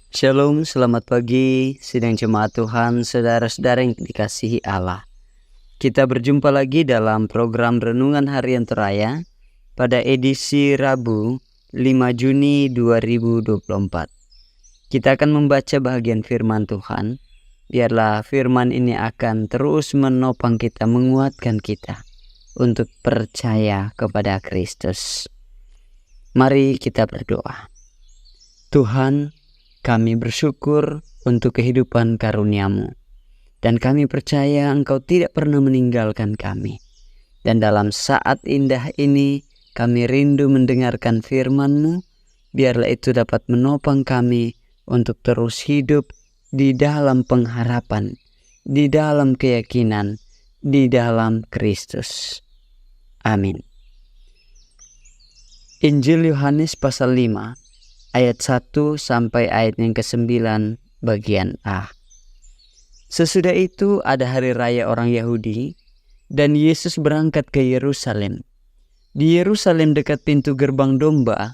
Shalom, selamat pagi, sidang jemaat Tuhan, saudara-saudara yang dikasihi Allah. Kita berjumpa lagi dalam program Renungan Harian Teraya pada edisi Rabu 5 Juni 2024. Kita akan membaca bahagian firman Tuhan. Biarlah firman ini akan terus menopang kita, menguatkan kita untuk percaya kepada Kristus. Mari kita berdoa. Tuhan, kami bersyukur untuk kehidupan karunia-Mu, dan kami percaya Engkau tidak pernah meninggalkan kami. Dan dalam saat indah ini, kami rindu mendengarkan firman-Mu. Biarlah itu dapat menopang kami untuk terus hidup di dalam pengharapan, di dalam keyakinan, di dalam Kristus. Amin. Injil Yohanes pasal 5. Ayat 1 sampai ayat yang ke-9 bagian A. Sesudah itu ada hari raya orang Yahudi, dan Yesus berangkat ke Yerusalem. Di Yerusalem dekat pintu gerbang domba,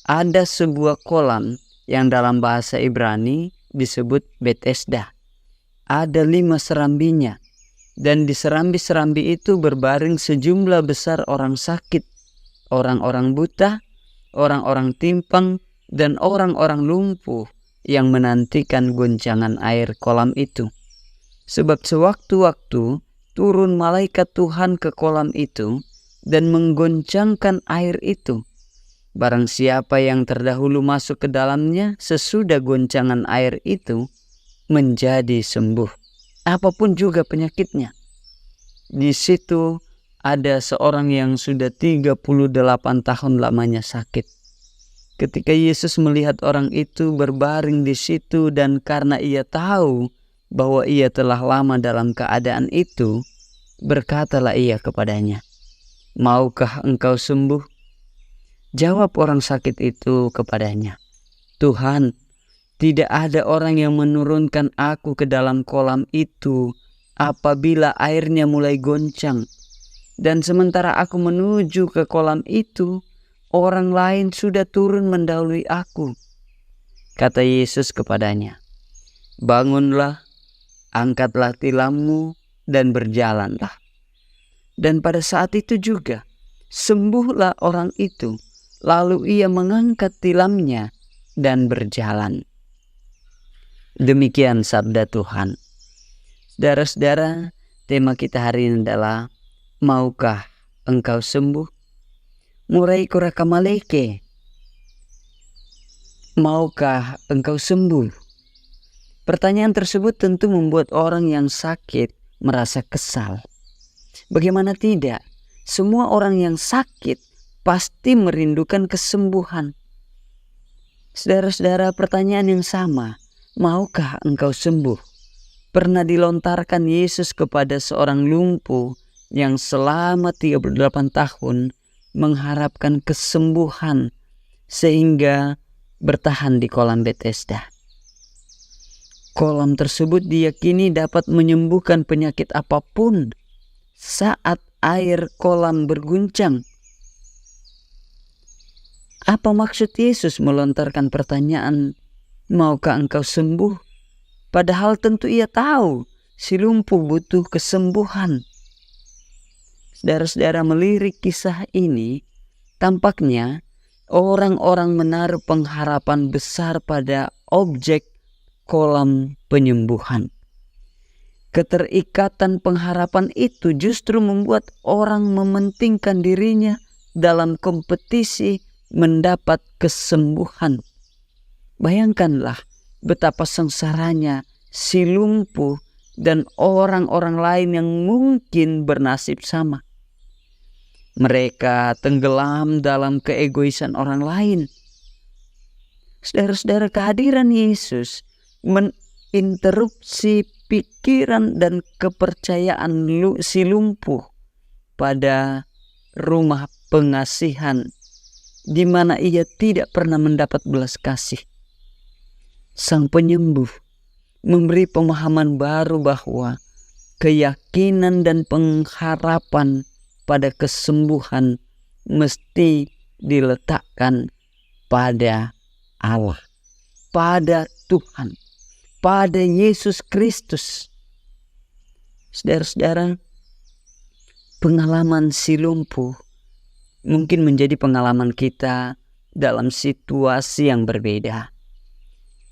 ada sebuah kolam yang dalam bahasa Ibrani disebut Betesda. Ada 5 serambinya, dan di serambi-serambi itu berbaring sejumlah besar orang sakit, orang-orang buta, orang-orang timpang, dan orang-orang lumpuh yang menantikan goncangan air kolam itu. Sebab sewaktu-waktu turun malaikat Tuhan ke kolam itu dan menggoncangkan air itu. Barang siapa yang terdahulu masuk ke dalamnya sesudah goncangan air itu menjadi sembuh, apapun juga penyakitnya. Di situ ada seorang yang sudah 38 tahun lamanya sakit. Ketika Yesus melihat orang itu berbaring di situ, dan karena ia tahu bahwa ia telah lama dalam keadaan itu, berkatalah ia kepadanya, "Maukah engkau sembuh?" Jawab orang sakit itu kepadanya, "Tuhan, tidak ada orang yang menurunkan aku ke dalam kolam itu apabila airnya mulai goncang. Dan sementara aku menuju ke kolam itu, orang lain sudah turun mendahului aku." Kata Yesus kepadanya, "Bangunlah, angkatlah tilammu, dan berjalanlah." Dan pada saat itu juga, sembuhlah orang itu. Lalu ia mengangkat tilamnya dan berjalan. Demikian sabda Tuhan. Saudara-saudara, tema kita hari ini adalah, maukah engkau sembuh? Murai kuraka maleke. Maukah engkau sembuh? Pertanyaan tersebut tentu membuat orang yang sakit merasa kesal. Bagaimana tidak? Semua orang yang sakit pasti merindukan kesembuhan. Saudara-saudara, pertanyaan yang sama, maukah engkau sembuh? Pernah dilontarkan Yesus kepada seorang lumpuh yang selama 38 tahun mengharapkan kesembuhan sehingga bertahan di kolam Betesda. Kolam tersebut diyakini dapat menyembuhkan penyakit apapun saat air kolam berguncang. Apa maksud Yesus melontarkan pertanyaan, maukah engkau sembuh? Padahal tentu ia tahu si lumpuh butuh kesembuhan. Saudara-saudara, melirik kisah ini, tampaknya orang-orang menaruh pengharapan besar pada objek kolam penyembuhan. Keterikatan pengharapan itu justru membuat orang mementingkan dirinya dalam kompetisi mendapat kesembuhan. Bayangkanlah betapa sengsaranya si lumpuh dan orang-orang lain yang mungkin bernasib sama. Mereka tenggelam dalam keegoisan orang lain. Saudara-saudara, kehadiran Yesus menginterupsi pikiran dan kepercayaan si lumpuh pada rumah pengasihan, di mana ia tidak pernah mendapat belas kasih. Sang penyembuh memberi pemahaman baru bahwa keyakinan dan pengharapan pada kesembuhan mesti diletakkan pada Allah, pada Tuhan, pada Yesus Kristus. Saudara-saudara, pengalaman si lumpuh mungkin menjadi pengalaman kita dalam situasi yang berbeda.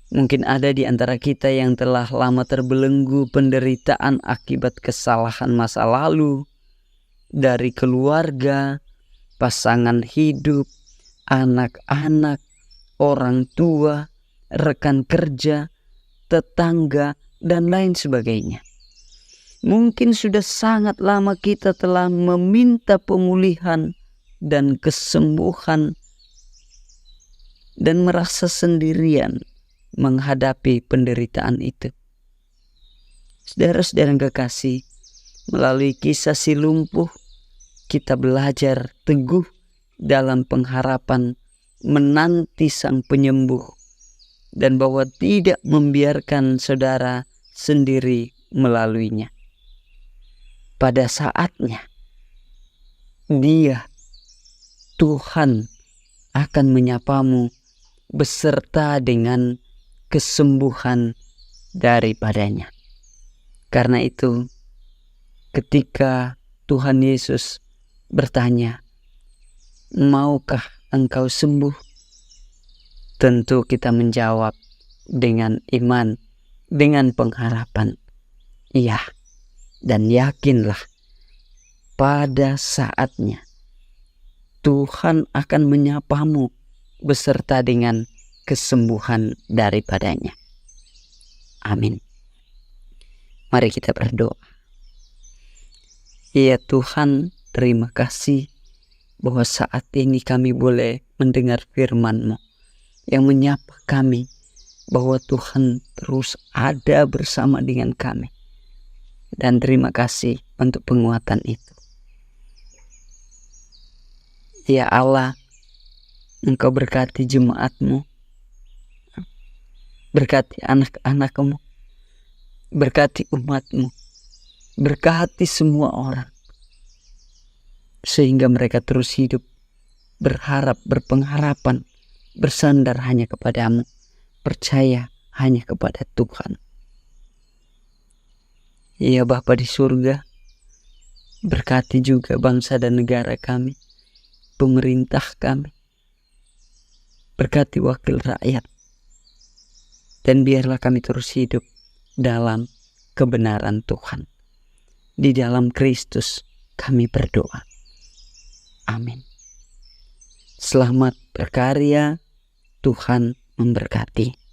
Mungkin ada di antara kita yang telah lama terbelenggu penderitaan akibat kesalahan masa lalu, dari keluarga, pasangan hidup, anak-anak, orang tua, rekan kerja, tetangga, dan lain sebagainya. Mungkin sudah sangat lama kita telah meminta pemulihan dan kesembuhan dan merasa sendirian menghadapi penderitaan itu. Saudara-saudara yang kekasih, melalui kisah si lumpuh, kita belajar teguh dalam pengharapan menanti Sang Penyembuh, dan bahwa tidak membiarkan saudara sendiri melaluinya. Pada saatnya, Dia, Tuhan, akan menyapamu beserta dengan kesembuhan daripadanya. Karena itu, ketika Tuhan Yesus bertanya, "Maukah engkau sembuh?" Tentu kita menjawab dengan iman, dengan pengharapan, iya. Dan yakinlah, pada saatnya Tuhan akan menyapamu beserta dengan kesembuhan daripadanya. Amin. Mari kita berdoa. Ya Tuhan, terima kasih bahwa saat ini kami boleh mendengar firman-Mu yang menyapa kami bahwa Tuhan terus ada bersama dengan kami. Dan terima kasih untuk penguatan itu. Ya Allah, Engkau berkati jemaat-Mu, berkati anak-anak-Mu, berkati umat-Mu, berkati semua orang, sehingga mereka terus hidup, berharap, berpengharapan, bersandar hanya kepada-Mu, percaya hanya kepada Tuhan. Ya Bapa di surga, berkati juga bangsa dan negara kami, pemerintah kami, berkati wakil rakyat, dan biarlah kami terus hidup dalam kebenaran Tuhan. Di dalam Kristus kami berdoa. Amin. Selamat berkarya, Tuhan memberkati.